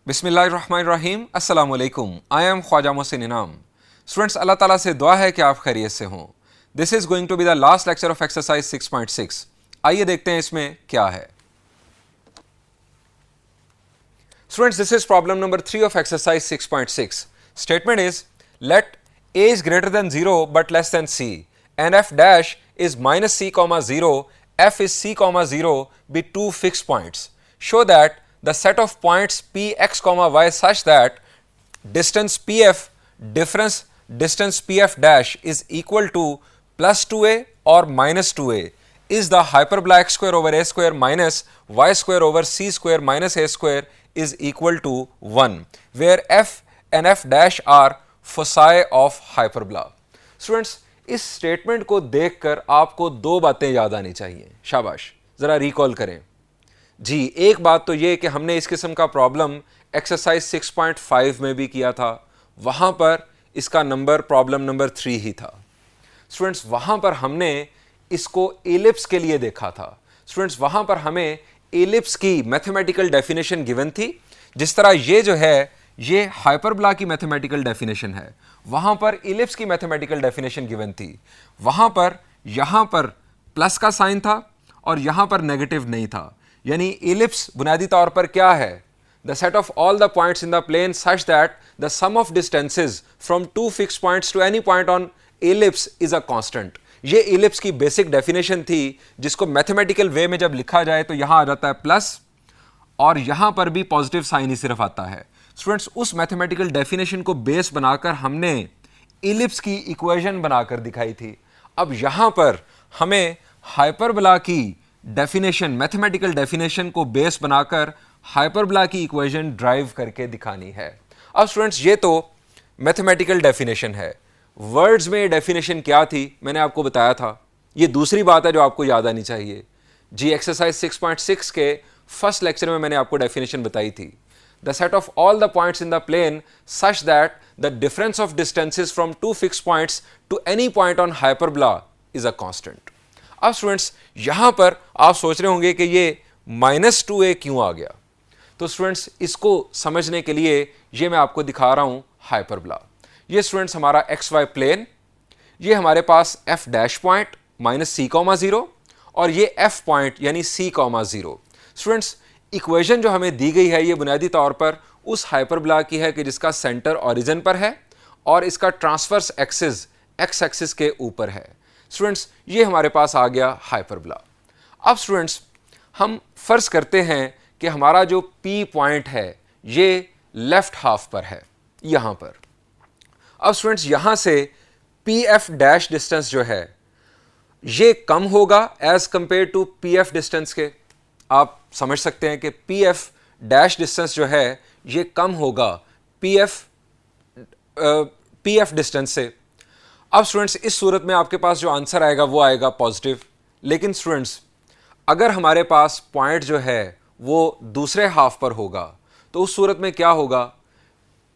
बिस्मिल्लाहिर्रहमानिर्रहीम, अस्सलाम वालेकुम। आई एम ख्वाजा मोहसिन इनाम। स्टूडेंट्स, अल्लाह ताला से दुआ है कि आप खैरियत से हों। This is going to be the last lecture of exercise 6.6। आइए देखते हैं इसमें क्या है। Students, this is problem number 3 of exercise 6.6। Statement is let a is greater than 0 but less than c and f dash is minus c comma 0, f is c comma 0 be two fixed points. Show that the set of points p x comma y such that distance pf difference distance pf dash is equal to plus 2a or minus 2a is the hyperbola x square over a square minus y square over c square minus a square is equal to 1, where f and f dash are foci of hyperbola. Students, इस statement को देखकर आपको दो बातें याद आनी चाहिए। शाबाश, जरा रिकॉल करें जी। एक बात तो ये कि हमने इस किस्म का प्रॉब्लम एक्सरसाइज 6.5 में भी किया था, वहां पर इसका नंबर प्रॉब्लम नंबर 3 ही था। स्टूडेंट्स, वहां पर हमने इसको एलिप्स के लिए देखा था। स्टूडेंट्स, वहां पर हमें एलिप्स की मैथमेटिकल डेफिनेशन गिवन थी। जिस तरह ये जो है ये हाइपरबोला की मैथमेटिकल डेफिनेशन है, वहां पर इलिप्स की मैथमेटिकल डेफिनेशन गिवन थी। वहां पर यहां पर प्लस का साइन था और यहां पर नेगेटिव नहीं था। यानी इलिप्स बुनियादी तौर पर क्या है? The set of all the points in the plane such that the sum of distances from two fix points to any point on ellipse is a constant. ये इलिप्स की बेसिक डेफिनेशन थी, जिसको mathematical वे में जब लिखा जाए तो यहां आ जाता है प्लस और यहां पर भी पॉजिटिव साइन ही सिर्फ आता है। स्टूडेंट्स, उस मैथमेटिकल डेफिनेशन को बेस बनाकर हमने इलिप्स की इक्वेशन बनाकर दिखाई थी। अब यहां पर हमें हाइपरबोला की डेफिनेशन, मैथमेटिकल डेफिनेशन को बेस बनाकर हाइपरबोला की इक्वेशन ड्राइव करके दिखानी है। अब स्टूडेंट्स, ये तो मैथमेटिकल डेफिनेशन है। वर्ड्स में डेफिनेशन क्या थी मैंने आपको बताया था। ये दूसरी बात है जो आपको याद आनी चाहिए जी। एक्सरसाइज 6.6 के फर्स्ट लेक्चर में मैंने आपको डेफिनेशन बताई थी। The set of all the points in the plane such that the difference of distances from two fixed points to any point on hyperbola is a constant. अब students, यहां पर आप सोच रहे होंगे कि ये -2a क्यों आ गया। तो स्टूडेंट्स, इसको समझने के लिए ये मैं आपको दिखा रहा हूं हाइपरबोला। ये स्टूडेंट्स हमारा एक्स वाई प्लेन, ये हमारे पास f डैश पॉइंट -c,0 और ये f पॉइंट यानी c,0। स्टूडेंट्स, इक्वेशन जो हमें दी गई है ये बुनियादी तौर पर उस हाइपरबोला की है कि जिसका सेंटर ओरिजिन पर है और इसका ट्रांसवर्स एक्सिस एक्स एक्सिस के ऊपर है। स्टूडेंट्स, ये हमारे पास आ गया हाइपरबोला। अब स्टूडेंट्स, हम फर्ज करते हैं कि हमारा जो पी पॉइंट है ये लेफ्ट हाफ पर है यहां पर। अब स्टूडेंट्स, यहां से पी एफ डैश डिस्टेंस जो है ये कम होगा as compare to P F distance के। आप समझ सकते हैं कि पी एफ डैश डिस्टेंस जो है ये कम होगा पी एफ डिस्टेंस से। अब स्टूडेंट्स, इस सूरत में आपके पास जो आंसर आएगा वो आएगा पॉजिटिव। लेकिन स्टूडेंट्स, अगर हमारे पास पॉइंट जो है वो दूसरे हाफ पर होगा तो उस सूरत में क्या होगा?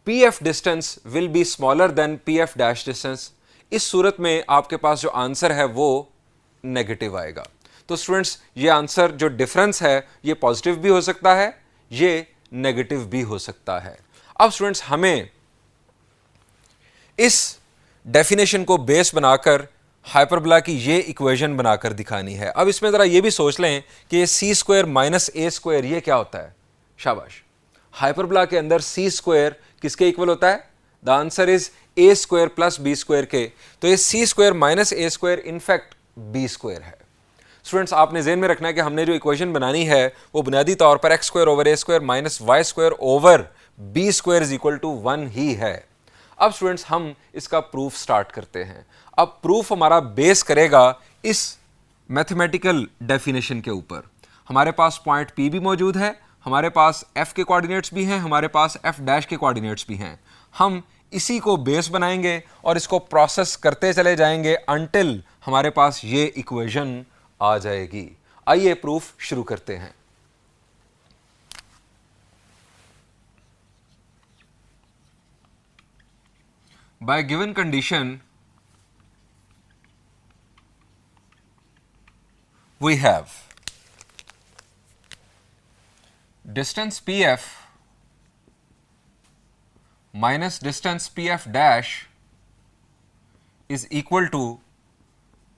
P F distance will be smaller than P F dash distance. इस सूरत में आपके पास जो आंसर है वो नेगेटिव आएगा। तो स्टूडेंट्स, ये आंसर जो डिफरेंस है ये पॉजिटिव भी हो सकता है, ये नेगेटिव भी हो सकता है। अब स्टूडेंट्स, हमें इस डेफिनेशन को बेस बनाकर हाइपरबोला की ये इक्वेशन बनाकर दिखानी है। अब इसमें ज़रा ये भी सोच लें कि ये सी स्क्वायर माइनस ए स्क्वायर ये क्या होता है? शाबाश, हाइपरबोला के अंदर सी स्क्वायर किसके इक्वल होता है? The answer is A square plus B square के। तो ये सी स्क्वायर माइनस ए स्क्वायर इनफैक्ट बी स्क्वायर है। स्टूडेंट्स, आपने ज़हन में रखना है कि हमने जो इक्वेशन बनानी है वो बुनियादी तौर पर X square over A square minus Y square over B square is equal to 1 ही है। अब स्टूडेंट्स, हम इसका प्रूफ स्टार्ट करते हैं। अब प्रूफ हमारा बेस करेगा इस मैथमेटिकल डेफिनेशन के ऊपर। हमारे पास पॉइंट पी भी मौजूद है, हमारे पास एफ के कोऑर्डिनेट्स भी हैं, हमारे पास एफ डैश के कोऑर्डिनेट्स भी हैं। हम इसी को बेस बनाएंगे और इसको प्रोसेस करते चले जाएंगे अनटिल हमारे पास ये इक्वेशन आ जाएगी। आइए प्रूफ शुरू करते हैं। By given condition we have distance P F minus distance P F dash is equal to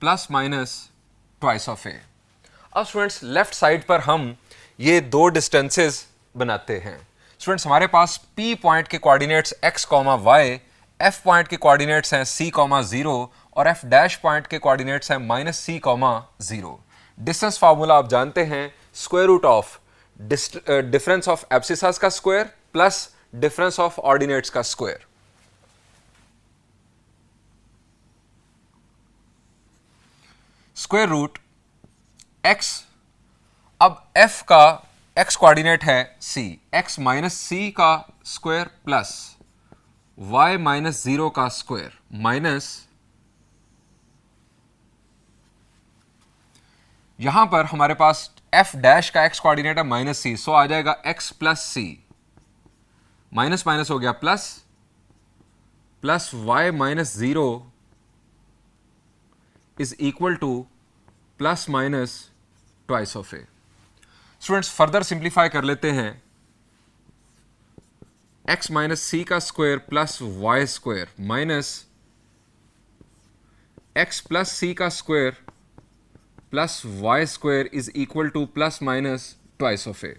plus minus twice of A. अब स्टूडेंट्स लेफ्ट साइड पर हम ये दो डिस्टेंसेस बनाते हैं। स्टूडेंट्स हमारे पास P पॉइंट के coordinates x, y, F point के कोऑर्डिनेट्स हैं c, 0 और F डैश पॉइंट के कोऑर्डिनेट्स हैं -c, 0। डिस्टेंस फार्मूला आप जानते हैं, square root of difference of abscissas का square plus difference of ordinates का स्क्वायर। स्क्वायर रूट x, अब f का x कोऑर्डिनेट है c, x माइनस c का स्क्वायर प्लस y माइनस 0 का स्क्वायर माइनस, यहां पर हमारे पास f डैश का x कोऑर्डिनेट है -c, सो आ जाएगा x plus c, minus minus हो गया plus, plus y minus 0 is equal to plus minus twice of A. Students further simplify कर लेते हैं, x माइनस सी का square plus Y square minus x plus C का square plus Y square is equal to plus minus twice of A.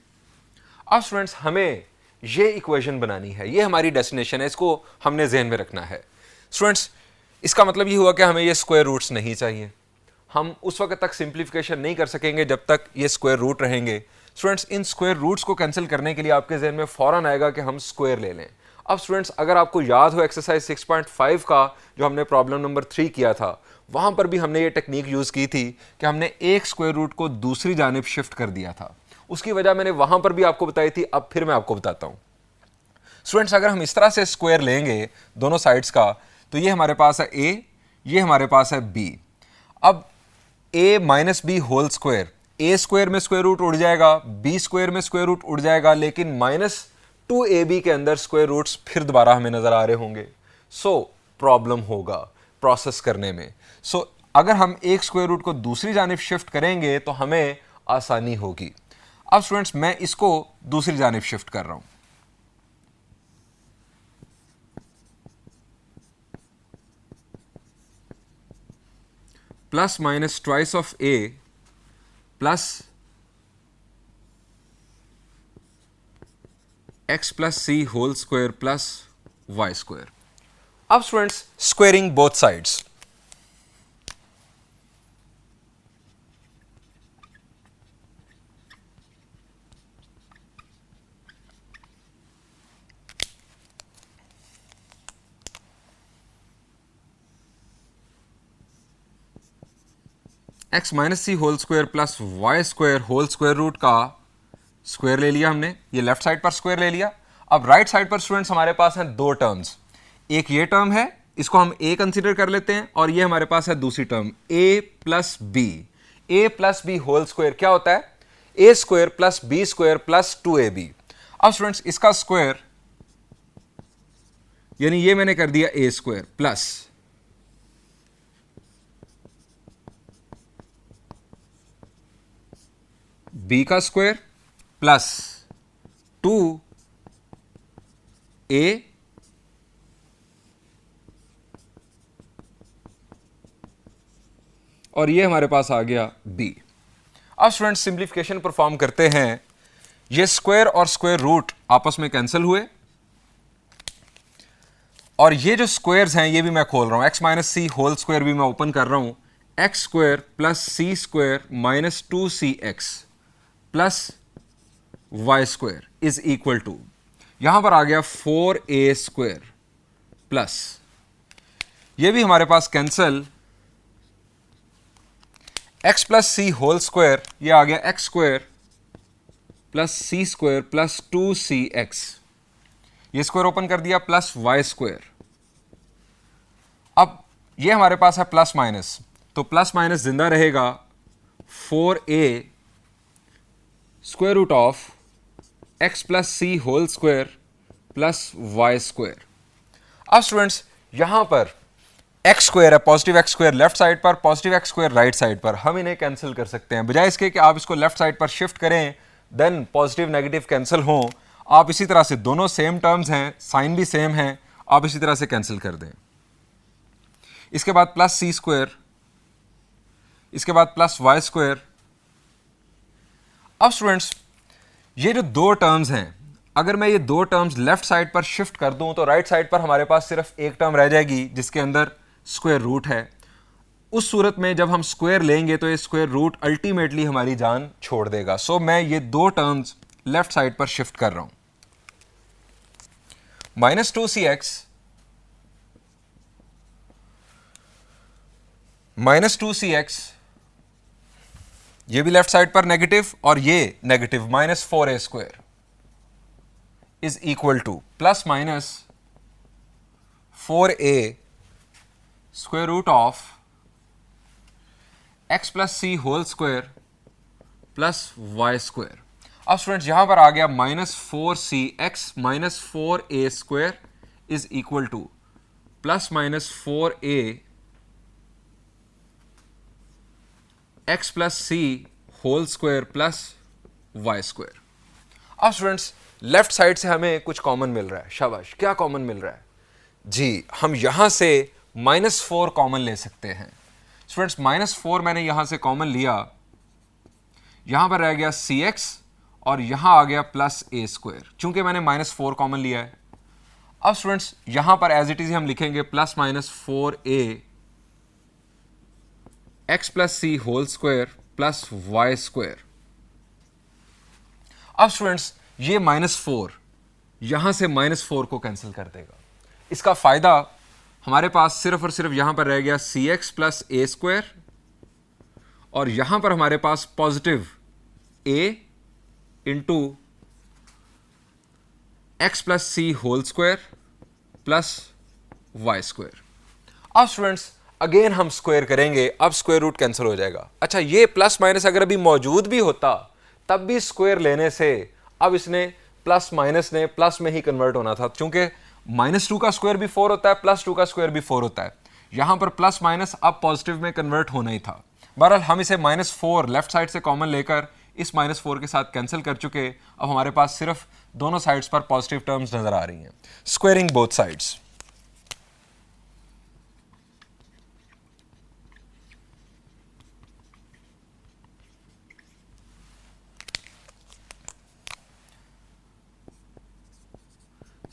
अब students हमें ये equation बनानी है, ये हमारी डेस्टिनेशन है, इसको हमने ज़हन में रखना है। स्टूडेंट्स इसका मतलब ये हुआ कि हमें ये स्क्वायर रूट्स नहीं चाहिए, हम उस वक्त तक सिंप्लीफिकेशन नहीं कर सकेंगे जब तक ये स्क्वायर रूट रहेंगे। स्टूडेंट्स इन स्क्वायर रूट्स को कैंसिल करने के लिए आपके जहन में फौरन आएगा कि हम स्क्वायर ले लें। अब स्टूडेंट्स अगर आपको याद हो एक्सरसाइज 6.5 का जो हमने प्रॉब्लम नंबर 3 किया था, वहाँ पर भी हमने ये टेक्निक यूज़ की थी कि हमने एक स्क्वायर रूट को दूसरी जानिब शिफ्ट कर दिया था। उसकी वजह मैंने वहाँ पर भी आपको बताई थी, अब फिर मैं आपको बताता हूँ। स्टूडेंट्स अगर हम इस तरह से स्क्वायर लेंगे दोनों साइड्स का, तो ये हमारे पास है a, ये हमारे पास है b। अब a minus B whole square, A square में स्क्वायर रूट उड़ जाएगा, बी स्क्वायर में स्क्वायर रूट उड़ जाएगा, लेकिन -2ab के अंदर स्क्वायर रूट्स फिर दोबारा हमें नजर आ रहे होंगे। सो प्रॉब्लम होगा प्रोसेस करने में। सो अगर हम एक स्क्वायर रूट को दूसरी जानिब शिफ्ट करेंगे तो हमें आसानी होगी। अब स्टूडेंट्स मैं इसको दूसरी जानिब शिफ्ट कर रहा हूं, plus minus twice of A plus x plus C whole square plus Y square. अब students squaring both sides, x minus C whole square plus Y square whole square root का square ले लिया हमने, ये left side पर square ले लिया। अब राइट साइड पर स्टूडेंट्स हमारे पास हैं दो टर्म्स, एक ये टर्म है, इसको हम a कंसीडर कर लेते हैं, और ये हमारे पास है दूसरी term a plus B. A plus B whole square क्या होता है? a square plus B square plus 2ab। अब स्टूडेंट्स इसका स्क्वायर यानी ये मैंने कर दिया a स्क्वायर प्लस b का स्क्वायर प्लस 2a और ये हमारे पास आ गया b। अब स्टूडेंट्स सिंप्लीफिकेशन परफॉर्म करते हैं, ये स्क्वायर और स्क्वायर रूट आपस में कैंसिल हुए, और ये जो स्क्वायर्स हैं ये भी मैं खोल रहा हूं, x minus C whole square भी मैं ओपन कर रहा हूं, X square plus C square minus 2cx plus Y square is equal to, यहां पर आ गया 4a स्क्वायर प्लस, ये भी हमारे पास cancel, x plus C whole square, ये आ गया x स्क्वायर प्लस सी स्क्वायर प्लस 2cx, ये स्क्वायर ओपन कर दिया, प्लस वाई स्क्वायर। अब ये हमारे पास है प्लस माइनस, तो प्लस माइनस जिंदा रहेगा, 4a square root of x plus C whole square plus Y square. अब स्टूडेंट्स यहां पर एक्स स्क्वायर है, positive X square left side पर, positive X square right side पर, हम इन्हें कैंसिल कर सकते हैं। बजाय इसके कि आप इसको लेफ्ट साइड पर शिफ्ट करें देन पॉजिटिव नेगेटिव कैंसिल हों, आप इसी तरह से, दोनों सेम टर्म्स हैं, साइन भी सेम है, आप इसी तरह से कैंसिल कर दें। इसके बाद प्लस सी स्क्वायर, इसके बाद प्लस वाई स्क्वायर। अब स्टूडेंट्स ये जो दो टर्म्स हैं, अगर मैं ये दो टर्म्स लेफ्ट साइड पर शिफ्ट कर दूं तो राइट साइड पर हमारे पास सिर्फ एक टर्म रह जाएगी जिसके अंदर स्क्वायर रूट है। उस सूरत में जब हम स्क्वायर लेंगे तो ये स्क्वायर रूट अल्टीमेटली हमारी जान छोड़ देगा। सो मैं ये दो टर्म्स लेफ्ट साइड पर शिफ्ट कर रहा हूं। -2cx ये भी लेफ्ट साइड पर नेगेटिव और ये negative, -4a square is equal to plus minus 4a square root of x plus C whole square plus Y square. अब स्टूडेंट्स यहां पर आ गया -4cx -4a square is equal to plus minus 4a x plus C whole square plus Y square. अब students left side से हमें कुछ common मिल रहा है। शाबाश, क्या कॉमन मिल रहा है जी? हम यहां से -4 कॉमन ले सकते हैं। स्टूडेंट्स -4 मैंने यहां से कॉमन लिया, यहां पर रह गया cx और यहां आ गया प्लस a स्क्वायर, चूंकि मैंने -4 कॉमन लिया है। अब स्टूडेंट्स यहां पर एज इट इज हम लिखेंगे plus minus 4a x plus C whole square plus Y square. अब स्टूडेंट्स ये -4 यहां से -4 को कैंसिल कर देगा। इसका फायदा हमारे पास सिर्फ और सिर्फ यहां पर रह गया cx प्लस a स्क्वायर और यहां पर हमारे पास positive a into x plus C whole square plus Y square. अब स्टूडेंट्स अगेन हम स्क्वायर करेंगे, अब स्क्वायर रूट कैंसिल हो जाएगा। अच्छा, ये प्लस माइनस अगर अभी मौजूद भी होता तब भी स्क्वायर लेने से अब इसने प्लस माइनस ने प्लस में ही कन्वर्ट होना था, क्योंकि -2 का स्क्वायर भी 4 होता है, +2 का स्क्वायर भी 4 होता है। यहां पर प्लस माइनस अब पॉजिटिव में कन्वर्ट होना ही था। बहरहाल हम इसे -4 लेफ्ट साइड से कॉमन लेकर इस -4 के साथ कैंसिल कर चुके। अब हमारे पास सिर्फ दोनों साइड्स पर पॉजिटिव टर्म्स नजर आ रही हैं। Squaring both sides.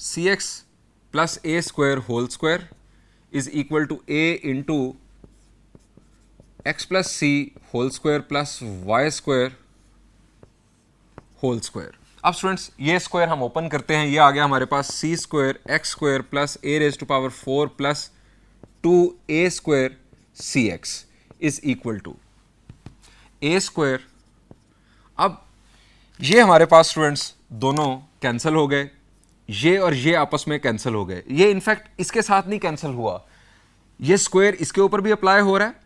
cx plus a square whole square is equal to a into x plus C whole square plus Y square whole square. अब स्टूडेंट्स ये स्क्वायर हम ओपन करते हैं, ये आ गया हमारे पास c square x square plus a raise to power 4 plus 2a square cx is equal to a square. अब ये हमारे पास स्टूडेंट्स दोनों कैंसिल हो गए, ये और ये आपस में कैंसिल हो गए। ये इनफैक्ट इसके साथ नहीं कैंसिल हुआ, ये स्क्वायर इसके ऊपर भी अप्लाई हो रहा है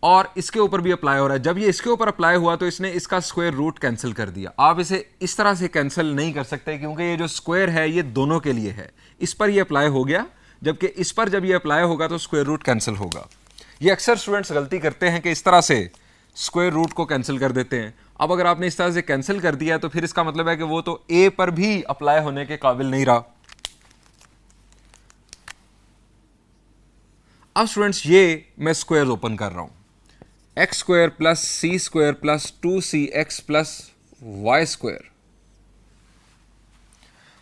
और इसके ऊपर भी अप्लाई हो रहा है। जब ये इसके ऊपर अप्लाई हुआ तो इसने इसका स्क्वायर रूट कैंसिल कर दिया। आप इसे इस तरह से कैंसिल नहीं कर सकते क्योंकि ये जो स्क्वायर है ये दोनों के लिए है। इस पर ये अप्लाई हो गया, जबकि इस पर जब ये अप्लाई होगा तो स्क्वायर रूट कैंसिल होगा। ये अक्सर स्टूडेंट्स गलती करते हैं कि इस तरह से स्क्वायर रूट को कैंसिल कर देते हैं। अब अगर आपने इस तरह से कैंसिल कर दिया तो फिर इसका मतलब है कि वो तो a पर भी अप्लाई होने के काबिल नहीं रहा। अब स्टूडेंट्स ये मैं स्क्वायर ओपन कर रहा हूं, x square plus C square plus 2cx plus Y square.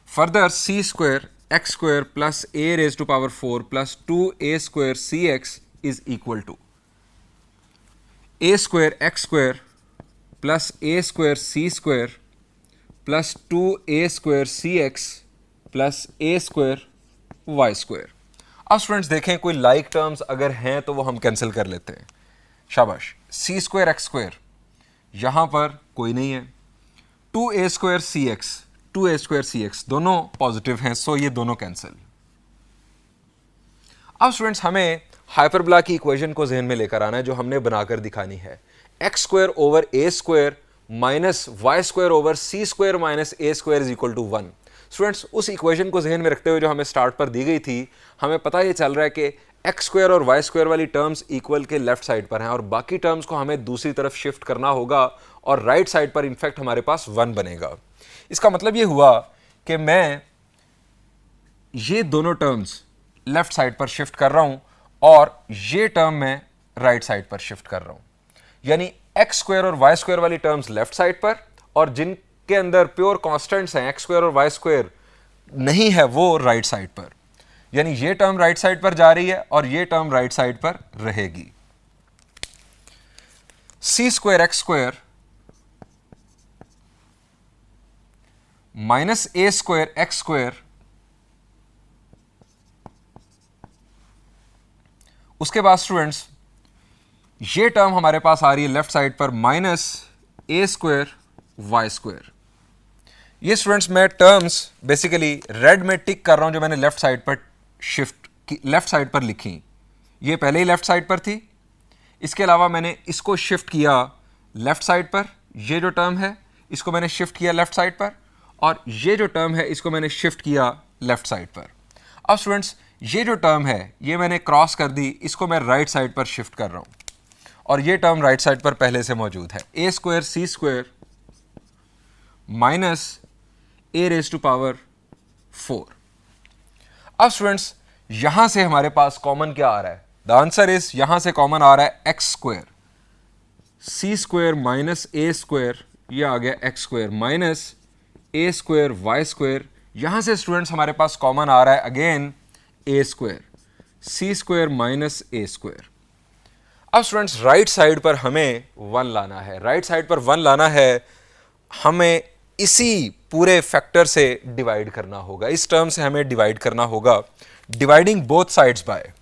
Further c square x square plus a raise to power 4 plus 2a square cx is equal to a square x square plus a square c square plus 2a square cx plus a square y square. अब students देखें कोई like terms अगर हैं तो वो हम cancel कर लेते हैं। शाबाश, c स्क्वायर x स्क्वायर यहां पर कोई नहीं है, 2a square cx 2a square cx दोनों पॉजिटिव हैं, सो ये दोनों कैंसिल। अब स्टूडेंट्स हमें हाइपरबोला की इक्वेशन को जहन में लेकर आना है जो हमने बनाकर दिखानी है। X square over A square minus Y square over C square minus A square is equal to 1। Students उस इक्वेशन को जहन में रखते हुए जो हमें स्टार्ट पर दी गई थी, हमें पता ये चल रहा है कि एक्स स्क्वायर और वाई स्क्वायर वाली टर्म्स इक्वल के लेफ्ट साइड पर हैं और बाकी टर्म्स को हमें दूसरी तरफ शिफ्ट करना होगा और राइट साइड पर इनफैक्ट हमारे पास 1 बनेगा। इसका मतलब ये हुआ कि मैं ये दोनों टर्म्स लेफ्ट साइड पर शिफ्ट कर रहा हूं और ये टर्म मैं राइट साइड पर शिफ्ट कर रहा हूं, यानी एक्स स्क्वायर और वाई स्क्वायर वाली टर्म्स लेफ्ट साइड पर, और जिनके अंदर प्योर कांस्टेंट्स हैं एक्स स्क्वायर और वाई स्क्वायर नहीं है वो राइट साइड पर, यानी ये टर्म राइट साइड पर जा रही है और ये टर्म राइट साइड पर रहेगी। सी स्क्वायर एक्स स्क्वायर माइनस ए स्क्वायर एक्स स्क्वायर, उसके बाद स्टूडेंट्स ये टर्म हमारे पास आ रही है लेफ्ट साइड पर माइनस ए स्क्वायर वाई स्क्वायर। ये स्टूडेंट्स मैं टर्म्स बेसिकली रेड में टिक कर रहा हूं जो मैंने लेफ्ट साइड पर शिफ्ट की, लेफ्ट साइड पर लिखी। ये पहले ही लेफ्ट साइड पर थी, इसके अलावा मैंने इसको शिफ्ट किया लेफ्ट साइड पर, ये जो टर्म है इसको मैंने शिफ्ट किया लेफ्ट साइड पर, और ये जो टर्म है इसको मैंने शिफ्ट किया लेफ्ट साइड पर। अब स्टूडेंट्स ये जो टर्म है ये मैंने क्रॉस कर दी, इसको मैं राइट साइड पर शिफ्ट कर रहा हूं, और ये टर्म राइट साइड पर पहले से मौजूद है, A square C square minus A raise to power 4। अब स्टूडेंट्स यहां से हमारे पास कॉमन क्या आ रहा है? द आंसर इज यहां से कॉमन आ रहा है एक्स स्क्वायर, सी स्क्वायर माइनस ए स्क्वायर, ये आ गया एक्स स्क्वायर माइनस ए स्क्वायर वाई स्क्वायर। यहां से स्टूडेंट्स हमारे पास कॉमन आ रहा है अगेन ए स्क्वायर, सी स्क्वायर माइनस ए स्क्वायर। अब स्टूडेंट्स राइट साइड पर हमें 1 लाना है, राइट साइड पर 1 लाना है, हमें इसी पूरे फैक्टर से डिवाइड करना होगा, इस टर्म से हमें डिवाइड करना होगा, dividing both sides by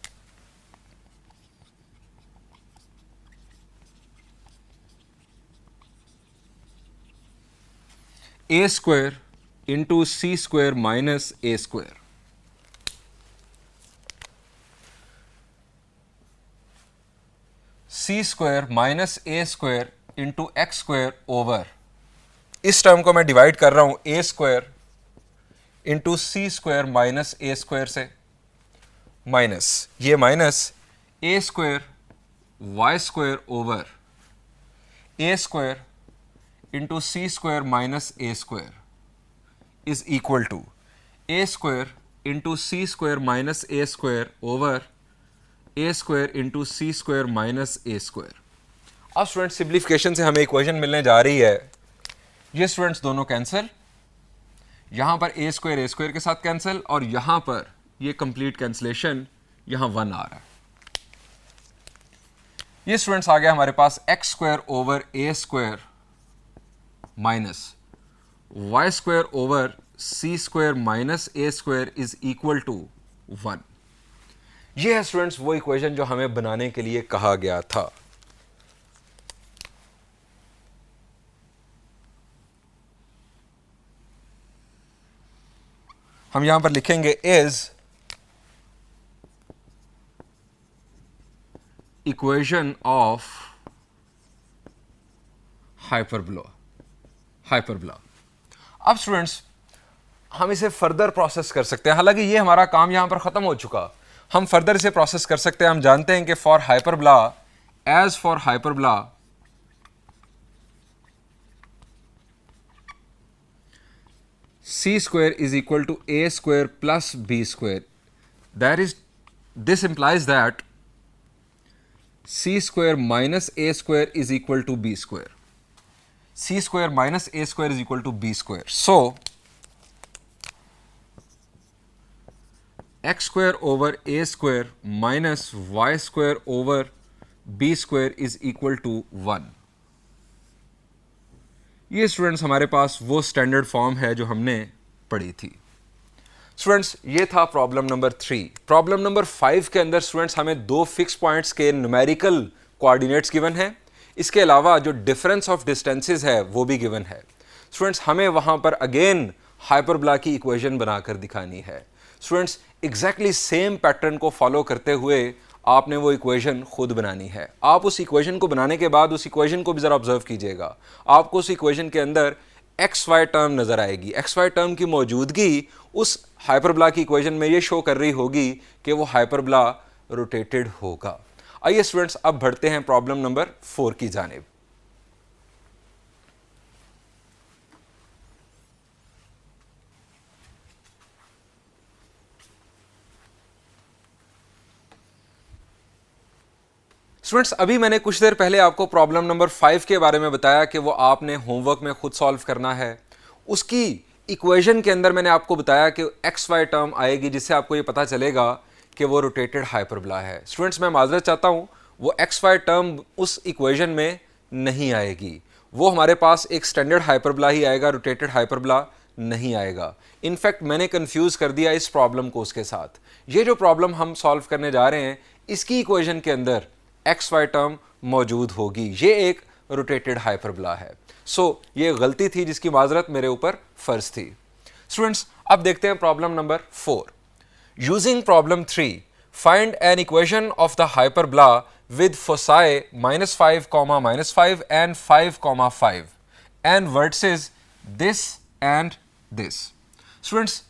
a square into c square minus A square. C square minus A square into x square over, इस टर्म को मैं डिवाइड कर रहा हूं a square into c square minus A square से, minus ये minus A square y square over A square into c square minus A square is equal to a square into c square minus A square over A square into c square minus A square. अब student simplification से हमें equation मिलने जा रही है, ये students दोनों cancel, यहां पर ए स्क्वायर के साथ कैंसिल, और यहां पर ये कंप्लीट कैंसिलेशन, यहां 1 आ रहा है। ये स्टूडेंट्स आ गया हमारे पास X square over A square minus Y square over C square minus A square is equal to 1। ये है स्टूडेंट्स वो इक्वेशन जो हमें बनाने के लिए कहा गया था। हम यहां पर लिखेंगे इज इक्वेशन ऑफ हाइपरबोला। अब स्टूडेंट्स हम इसे फर्दर प्रोसेस कर सकते हैं, हालांकि ये हमारा काम यहां पर खत्म हो चुका, हम फर्दर इसे प्रोसेस कर सकते हैं। हम जानते हैं कि for hyperbola, as for hyperbola c square is equal to a square plus b square, that is, this implies that c square minus a square is equal to b square, c square minus a square is equal to b square. So x square over a square minus y square over b square is equal to 1. ये students हमारे पास वो standard form है जो हमने पढ़ी थी। Students ये था प्रॉब्लम नंबर 3। प्रॉब्लम नंबर 5 के अंदर स्टूडेंट्स हमें 2 फिक्स पॉइंट्स के न्यूमेरिकल कोऑर्डिनेट्स गिवन है, इसके अलावा जो डिफरेंस ऑफ डिस्टेंसेस है वो भी गिवन है। स्टूडेंट्स हमें वहाँ पर अगेन हाइपरबोला की इक्वेशन बनाकर दिखानी है। स्टूडेंट्स एग्जैक्टली सेम पैटर्न को फॉलो करते हुए आपने वो इक्वेशन खुद बनानी है। आप उस इक्वेशन को बनाने के बाद उस इक्वेशन को भी ज़रा ऑब्जर्व कीजिएगा, आपको उस इक्वेशन के अंदर एक्स वाई टर्म नज़र आएगी। एक्स वाई टर्म की मौजूदगी उस हाइपरबोला की इक्वेशन में ये शो कर रही होगी कि वो हाइपरबोला रोटेटेड होगा। आइए स्टूडेंट्स अब बढ़ते हैं प्रॉब्लम नंबर 4 की जानिब। स्टूडेंट्स, अभी मैंने कुछ देर पहले आपको प्रॉब्लम नंबर 5 के बारे में बताया कि वो आपने होमवर्क में खुद सॉल्व करना है। उसकी इक्वेशन के अंदर मैंने आपको बताया कि एक्स वाई टर्म आएगी जिससे आपको ये पता चलेगा कि वो रोटेटेड हाइपरबोला है। स्टूडेंट्स, मैं माजरत चाहता हूँ, वो एक्स वाई टर्म उस इक्वेशन में नहीं आएगी। वो हमारे पास एक स्टैंडर्ड हाइपरबोला ही आएगा, रोटेटेड हाइपरबोला नहीं आएगा। इनफैक्ट मैंने कंफ्यूज कर दिया इस प्रॉब्लम को उसके साथ। ये जो प्रॉब्लम हम सॉल्व करने जा रहे हैं, इसकी इक्वेशन के अंदर एक्स वाई टर्म मौजूद होगी। ये एक रोटेटेड हाइपरबोला है। सो ये गलती थी जिसकी माजरत मेरे ऊपर फर्ज थी। स्टूडेंट्स, अब देखते हैं problem number 4। Using problem 3, find an equation of the hyperbola with foci -5, -5 and 5, 5 and vertices this and this. Students,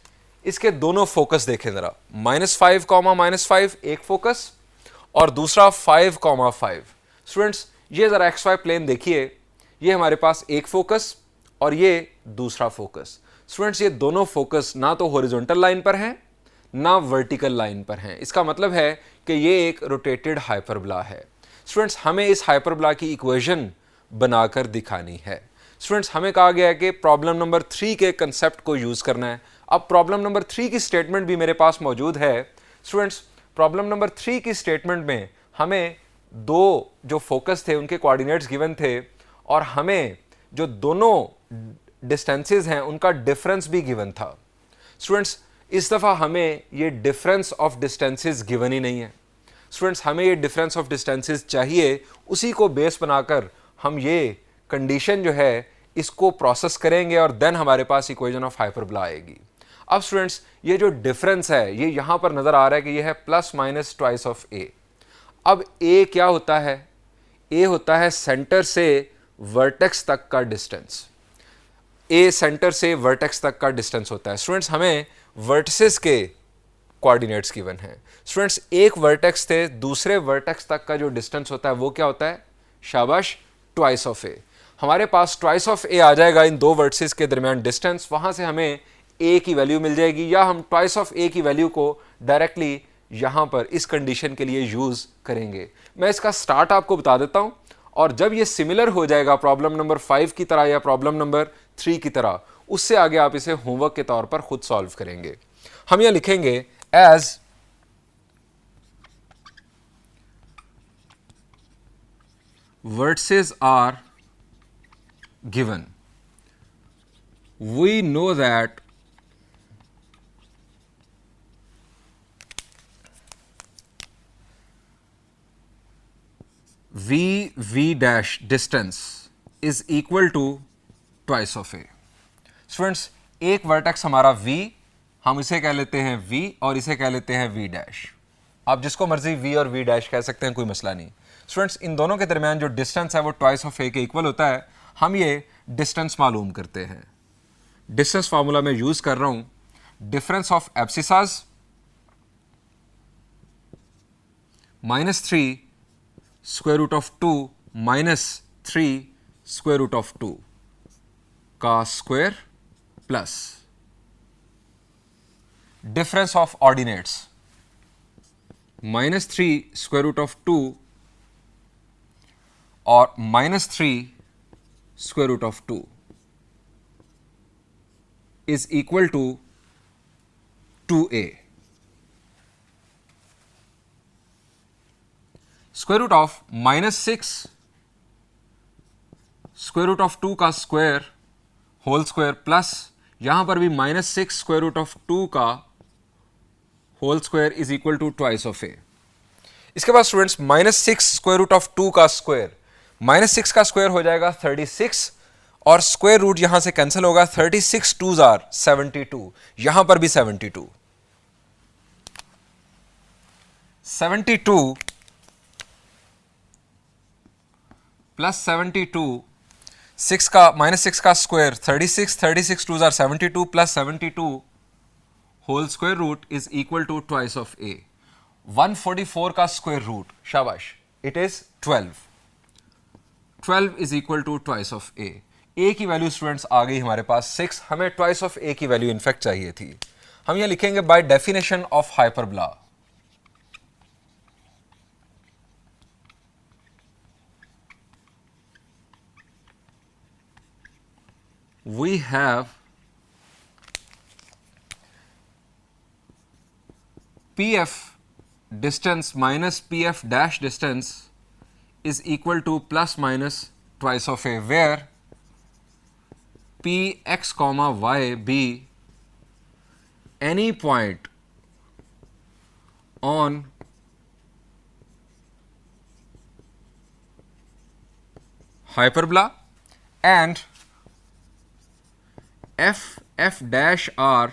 इसके दोनों फोकस देखें जरा। -5, -5 एक फोकस और दूसरा 5, 5। स्टूडेंट्स, ये जरा एक्स वाई प्लेन देखिए, ये हमारे पास एक फोकस और ये दूसरा फोकस। स्टूडेंट्स, ये दोनों फोकस ना तो हॉरिजॉन्टल लाइन पर हैं ना वर्टिकल लाइन पर हैं। इसका मतलब है कि ये एक रोटेटेड हाइपरबोला है। स्टूडेंट्स, हमें इस हाइपरबोला की इक्वेशन बनाकर दिखानी है। स्टूडेंट्स, हमें कहा गया है कि प्रॉब्लम नंबर 3 के कंसेप्ट को यूज़ करना है। अब प्रॉब्लम नंबर 3 की स्टेटमेंट भी मेरे पास मौजूद है। स्टूडेंट्स, प्रॉब्लम नंबर 3 की स्टेटमेंट में हमें दो जो फोकस थे उनके कोऑर्डिनेट्स गिवन थे और हमें जो दोनों डिस्टेंसेस हैं उनका डिफरेंस भी गिवन था। स्टूडेंट्स, इस दफ़ा हमें ये डिफरेंस ऑफ डिस्टेंसेस गिवन ही नहीं है। स्टूडेंट्स, हमें ये डिफरेंस ऑफ डिस्टेंसेस चाहिए, उसी को बेस बनाकर हम ये कंडीशन जो है इसको प्रोसेस करेंगे और देन हमारे पास इक्वेशन ऑफ हाइपरबोला आएगी। अब स्टूडेंट्स, ये जो डिफरेंस है ये यहाँ पर नज़र आ रहा है कि ये है +- ट्वाइस ऑफ ए। अब ए क्या होता है? ए होता है सेंटर से वर्टेक्स तक का डिस्टेंस। ए सेंटर से वर्टेक्स तक का डिस्टेंस होता है। स्टूडेंट्स, हमें वर्टिसेस के कोऑर्डिनेट्स गिवन हैं। स्टूडेंट्स, एक वर्टेक्स से दूसरे वर्टेक्स तक का जो डिस्टेंस होता है वो क्या होता है? शाबाश, ट्वाइस ऑफ ए। हमारे पास ट्वाइस ऑफ ए आ जाएगा इन दो वर्टिसेस के दरमियान डिस्टेंस। वहां से हमें ए की वैल्यू मिल जाएगी, या हम ट्वाइस ऑफ ए की वैल्यू को डायरेक्टली यहां पर इस कंडीशन के लिए यूज करेंगे। मैं इसका स्टार्ट आपको बता देता हूं, और जब ये सिमिलर हो जाएगा प्रॉब्लम नंबर 5 की तरह या प्रॉब्लम नंबर 3 की तरह, उससे आगे आप इसे होमवर्क के तौर पर खुद सॉल्व करेंगे। हम यहां लिखेंगे as vertices are given, we know that v dash distance is equal to twice of a. Students, एक वर्टेक्स हमारा v, हम इसे कह लेते हैं v और इसे कह लेते हैं v डैश। आप जिसको मर्जी v और v डैश कह सकते हैं, कोई मसला नहीं। स्टूडेंट्स, इन दोनों के दरमियान जो डिस्टेंस है वो ट्वाइस ऑफ ए के इक्वल होता है। हम ये डिस्टेंस मालूम करते हैं। डिस्टेंस फार्मूला में यूज कर रहा हूं, difference of abscissas -3 square root of 2 -3 square root of 2 का square plus difference of ordinates -3 square root of 2 और -3 square root of 2 is equal to 2a। Square root of -6 square root of 2 का square whole square plus यहां पर भी -6 square root of 2 का whole square is equal to twice of A. इसके बाद students, -6 square root of 2 का square, -6 का square हो जाएगा 36 और स्क्वायर रूट यहां से कैंसिल होगा। 36 2s are 72, यहां पर भी 72 प्लस 72 6 का -6 का square 36 2s are 72 plus 72 whole square root is equal to twice of A. 144 का स्क्वायर रूट, शाबाश, it is 12 is equal to twice of A. A की वैल्यू स्टूडेंट्स आ गई हमारे पास 6, हमें ट्वाइस ऑफ ए की वैल्यू इनफैक्ट चाहिए थी। हम यहां लिखेंगे by definition of hyperbola, we have PF distance minus PF dash distance is equal to plus minus twice of A, where Px comma y be any point on hyperbola and f dash are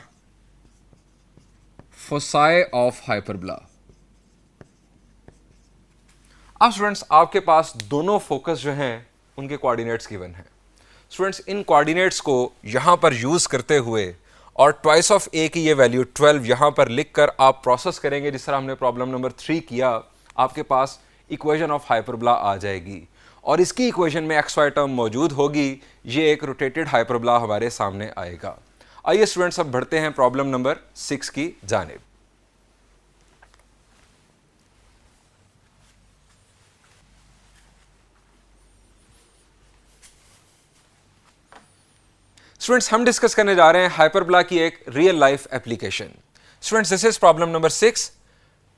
foci of hyperbola. अब students आपके पास दोनों focus जो हैं उनके coordinates given हैं. Students in coordinates को यहां पर यूज करते हुए और ट्वाइस ऑफ ए की ये वैल्यू 12 यहां पर लिखकर आप प्रोसेस करेंगे जिस तरह हमने प्रॉब्लम नंबर 3 किया. आपके पास इक्वेशन ऑफ हाइपरबोला आ जाएगी और इसकी इक्वेशन में एक्स वाई टर्म मौजूद होगी. ये एक रोटेटेड हाइपरबोला हमारे सामने आएगा. आइए स्टूडेंट्स अब बढ़ते हैं प्रॉब्लम नंबर 6 की जानिब. स्टूडेंट्स हम डिस्कस करने जा रहे हैं हाइपरबोला की एक real life application. Students this is problem number 6.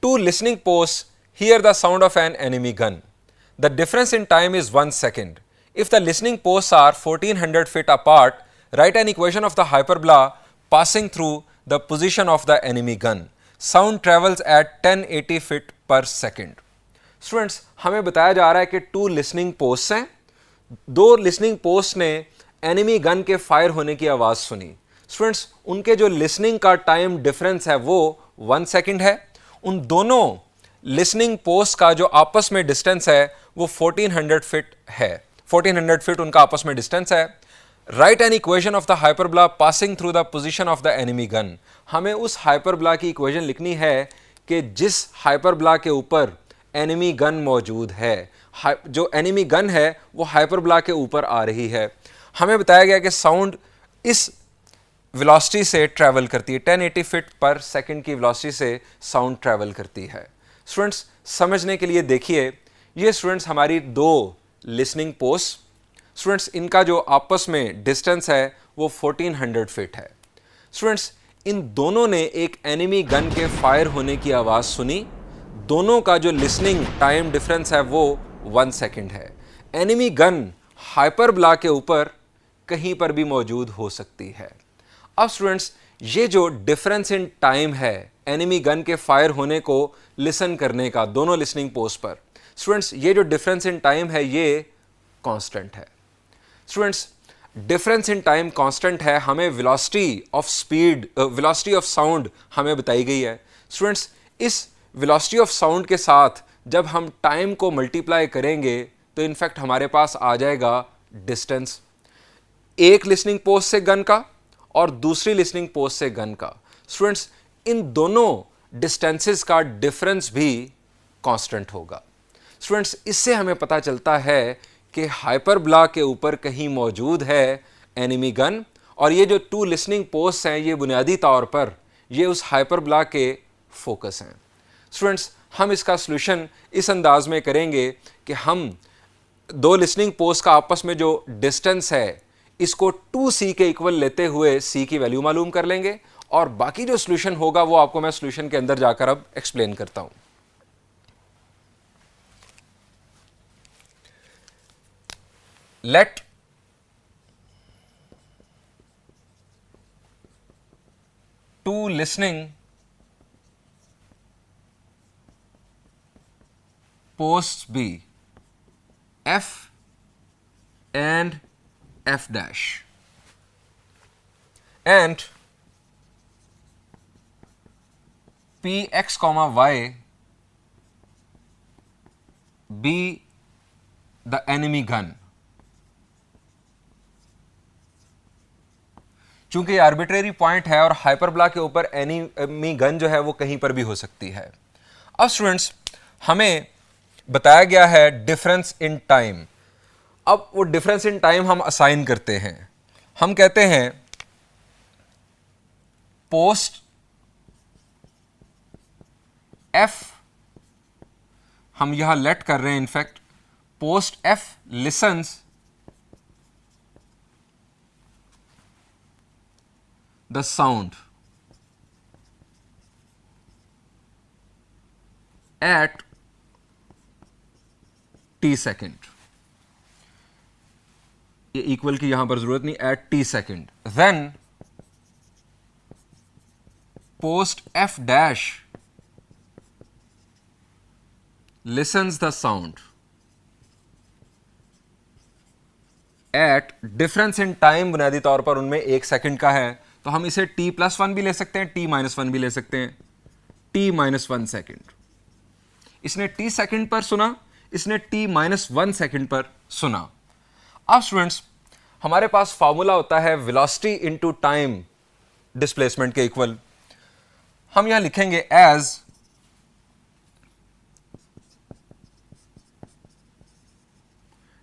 Two listening posts hear the sound of an enemy gun. The difference in time is 1 second. If the listening posts are 1400 feet apart, write an equation of the hyperbola passing through the position of the enemy gun. Sound travels at 1080 feet per second. Students हमें बताया जा रहा है कि 2 listening post हैं. 2 listening post ने enemy gun के fire होने की आवाज़ सुनी. स्टूडेंट्स उनके जो लिसनिंग का टाइम डिफरेंस है वो 1 second है. उन दोनों लिसनिंग पोस्ट का जो आपस में डिस्टेंस है वो 1400 फीट है. 1400 फीट उनका आपस में डिस्टेंस है. Right an equation of the hyperbola passing through the position of the enemy gun. हमें उस हाइपरबोला की इक्वेशन लिखनी है कि जिस हाइपरबोला के ऊपर एनिमी गन मौजूद है. जो एनिमी गन है वो हाइपरबोला के ऊपर आ रही है. हमें बताया गया कि साउंड इस वेलोसिटी से ट्रैवल करती है. 1080 फीट पर सेकंड की वेलोसिटी से साउंड ट्रैवल करती है. स्टूडेंट्स समझने के लिए देखिए, ये स्टूडेंट्स हमारी 2 लिसनिंग पोस्ट. स्टूडेंट्स इनका जो आपस में डिस्टेंस है वो 1400 फीट है. स्टूडेंट्स इन दोनों ने एक एनिमी गन के फायर होने की आवाज़ सुनी. दोनों का जो लिसनिंग टाइम डिफरेंस है वो 1 second है. एनिमी गन हाइपरबोला के ऊपर कहीं पर भी मौजूद हो सकती है. अब स्टूडेंट्स ये जो डिफरेंस इन टाइम है एनिमी गन के फायर होने को लिसन करने का दोनों लिसनिंग पोस्ट पर, स्टूडेंट्स ये जो डिफरेंस इन टाइम है ये कांस्टेंट है. Students difference in time constant है. हमें velocity of speed velocity of sound हमें बताई गई है. स्टूडेंट्स इस वेलोसिटी ऑफ साउंड के साथ जब हम टाइम को मल्टीप्लाई करेंगे तो इनफैक्ट हमारे पास आ जाएगा डिस्टेंस एक लिसनिंग पोस्ट से गन का और दूसरी लिसनिंग पोस्ट से गन का. स्टूडेंट्स इन दोनों डिस्टेंसेस का डिफरेंस भी कांस्टेंट होगा. स्टूडेंट्स इससे हमें पता चलता है कि हाइपरबोला के ऊपर कहीं मौजूद है एनिमी गन और ये जो 2 लिसनिंग पोस्ट हैं ये बुनियादी तौर पर ये उस हाइपरबोला के फोकस हैं. स्टूडेंट्स हम इसका सॉल्यूशन इस अंदाज में करेंगे कि हम 2 लिसनिंग पोस्ट का आपस में जो डिस्टेंस है इसको 2c के इक्वल लेते हुए c की वैल्यू मालूम कर लेंगे और बाकी जो सॉल्यूशन होगा वो आपको मैं सॉल्यूशन के अंदर जाकर अब एक्सप्लेन करता हूं. Let two listening posts be f and f dash and px comma y be the enemy gun. चूंकि आर्बिट्रेरी पॉइंट है और हाइपरबोला के ऊपर एनिमी गन जो है वो कहीं पर भी हो सकती है. अब स्टूडेंट्स हमें बताया गया है डिफरेंस इन टाइम. अब वो डिफरेंस इन टाइम हम असाइन करते हैं. हम कहते हैं पोस्ट एफ, हम यहां लेट कर रहे हैं in fact post F listens the sound at t second, ये इक्वल की यहां पर जरूरत नहीं, at t second, then post F dash listens the sound at difference in time, बुनियादी तौर पर उनमें 1 सेकंड का है, तो हम इसे t+1 भी ले सकते हैं, t-1 भी ले सकते हैं, t-1 सेकंड। इसने t सेकंड पर सुना, इसने t-1 सेकंड पर सुना। अब स्टूडेंट्स हमारे पास फॉर्मूला होता है वेलोसिटी इनटू टाइम डिस्प्लेसमेंट के इक्वल। हम यहां लिखेंगे as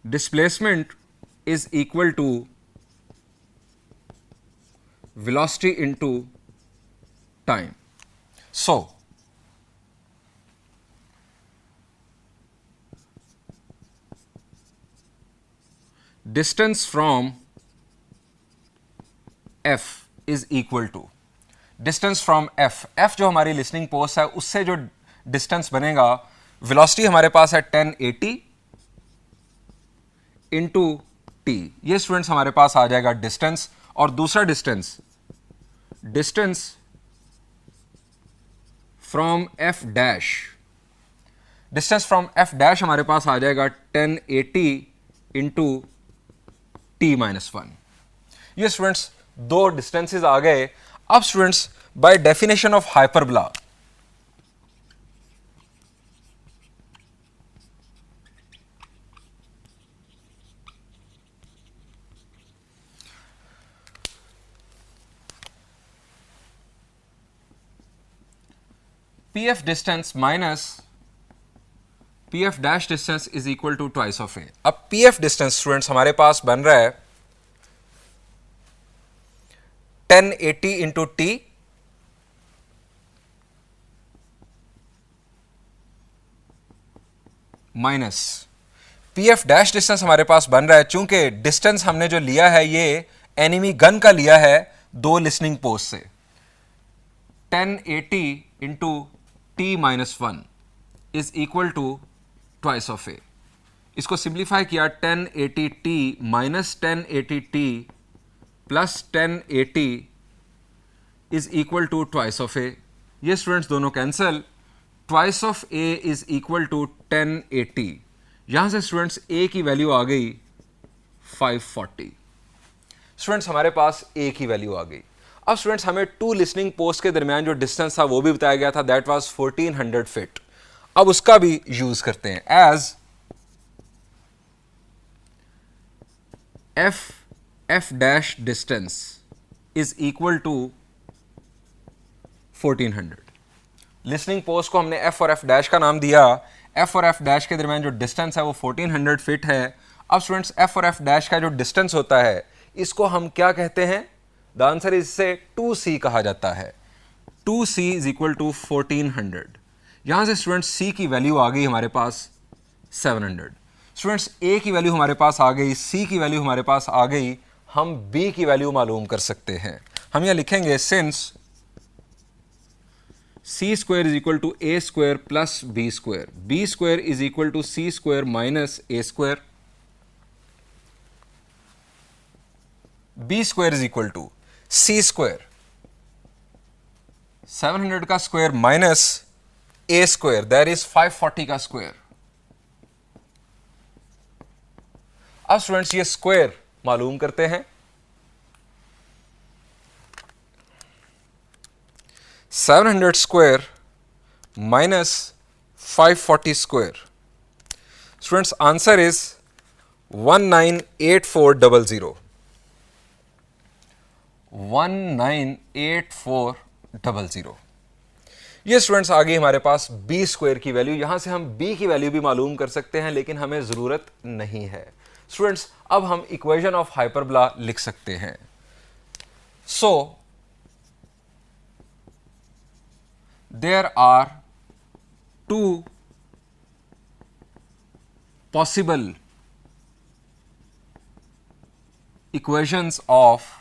displacement is equal to velocity into time. So distance from f is equal to distance from f, f जो हमारी लिसनिंग पोस्ट है उससे जो डिस्टेंस बनेगा, वेलोसिटी हमारे पास है 1080 इंटू टी, ये स्टूडेंट्स हमारे पास आ जाएगा डिस्टेंस, और दूसरा distance from F dash, distance from F dash हमारे पास आ जाएगा 1080 इंटू t-1। ये स्टूडेंट्स दो डिस्टेंसेस आ गए। अब students by definition of hyperbola, pf distance minus pf dash distance is equal to twice of a। अब pf distance स्टूडेंट्स हमारे पास बन रहा है 1080 into T minus pf dash distance हमारे पास बन रहा है, चूंकि डिस्टेंस हमने जो लिया है ये एनिमी गन का लिया है दो लिसनिंग पोस्ट से, 1080 into t-1 is equal to twice of A. इसको सिंप्लीफाई किया, 1080t minus 1080t plus 1080 is equal to twice of A. ये स्टूडेंट्स दोनों cancel, twice of A is equal to 1080। यहां से स्टूडेंट्स ए की वैल्यू आ गई 540। Students हमारे पास ए की वैल्यू आ गई। अब स्टूडेंट्स हमें टू लिसनिंग पोस्ट के दरमियान जो डिस्टेंस था वो भी बताया गया था, दैट वाज 1400 फीट। अब उसका भी यूज करते हैं, as F dash distance is equal to 1400। Listening post को हमने एफ और एफ डैश का नाम दिया, एफ और एफ डैश के दरमियान जो डिस्टेंस है वो 1400 फीट है। अब स्टूडेंट्स एफ और एफ डैश का जो डिस्टेंस होता है इसको हम क्या कहते हैं, द आंसर इज से 2c कहा जाता है। 2c is equal to 1400। यहां से स्टूडेंट्स c की वैल्यू आ गई हमारे पास 700। स्टूडेंट्स a की वैल्यू हमारे पास आ गई, c की वैल्यू हमारे पास आ गई, हम b की वैल्यू मालूम कर सकते हैं। हम यहां लिखेंगे since c square is equal to a square plus b square, b square is equal to c square minus a square, b square is equal to c square 700 का square minus a square that is 540 का square. अब students ये square मालूम करते हैं, 700 square minus 540 square. Students answer is 198400। 198400। ये students आ गई हमारे पास b स्क्वायर की वैल्यू। यहां से हम b की वैल्यू भी मालूम कर सकते हैं, लेकिन हमें जरूरत नहीं है। स्टूडेंट्स अब हम इक्वेशन ऑफ हाइपरबोला लिख सकते हैं। So there are two possible equations of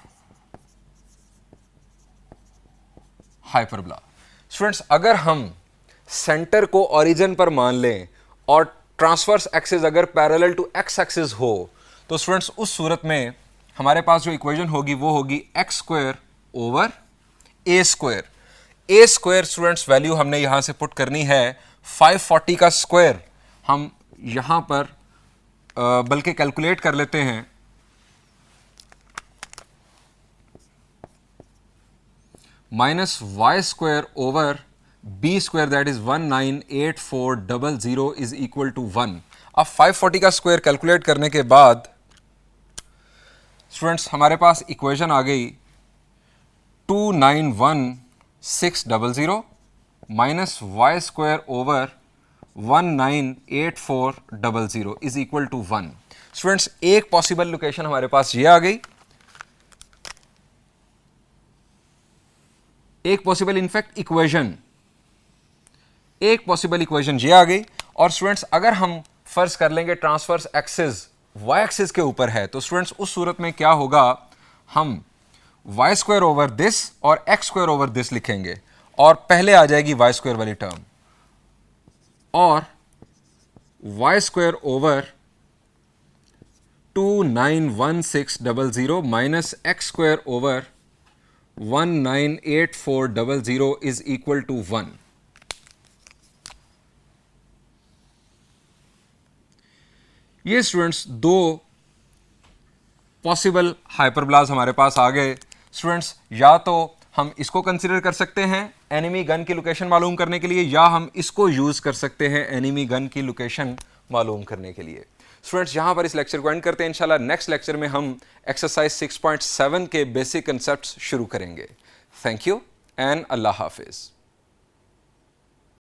hyperbola. Students, अगर हम सेंटर को ओरिजिन पर मान लें और ट्रांसवर्स एक्सिस अगर पैरेलल टू एक्स एक्सिस हो, तो स्टूडेंट्स उस सूरत में हमारे पास जो इक्वेशन होगी वो होगी x square over A square. A square students value हमने यहां से पुट करनी है 540 का स्क्वायर हम यहां पर बल्कि कैलकुलेट कर लेते हैं। Minus Y square over B square that is 198400 is equal to 1। अब 540 का स्क्वायर कैलकुलेट करने के बाद स्टूडेंट्स हमारे पास इक्वेशन आ गई 291600 minus Y square over 198400 is equal to 1। Students, एक पॉसिबल लोकेशन हमारे पास ये आ गई, एक पॉसिबल इनफैक्ट इक्वेशन, एक पॉसिबल इक्वेशन ये आ गई। और स्टूडेंट्स अगर हम फर्ज कर लेंगे ट्रांसवर्स एक्सिस वाई एक्सिस के ऊपर है, तो स्टूडेंट्स उस सूरत में क्या होगा, हम वाई स्क्वायर ओवर दिस और एक्स स्क्वायर ओवर दिस लिखेंगे और पहले आ जाएगी वाई स्क्वायर वाली टर्म और y square over 291600 minus x square over 198400 is equal to 1। ये स्टूडेंट्स दो पॉसिबल हाइपरबोलाज हमारे पास आ गए। स्टूडेंट्स या तो हम इसको कंसीडर कर सकते हैं एनिमी गन की लोकेशन मालूम करने के लिए, या हम इसको यूज कर सकते हैं एनिमी गन की लोकेशन मालूम करने के लिए। स्टूडेंट्स यहां पर इस लेक्चर को एंड करते हैं। इंशाल्लाह नेक्स्ट लेक्चर में हम एक्सरसाइज 6.7 के बेसिक कंसेप्ट्स शुरू करेंगे। Thank you and Allah Hafiz.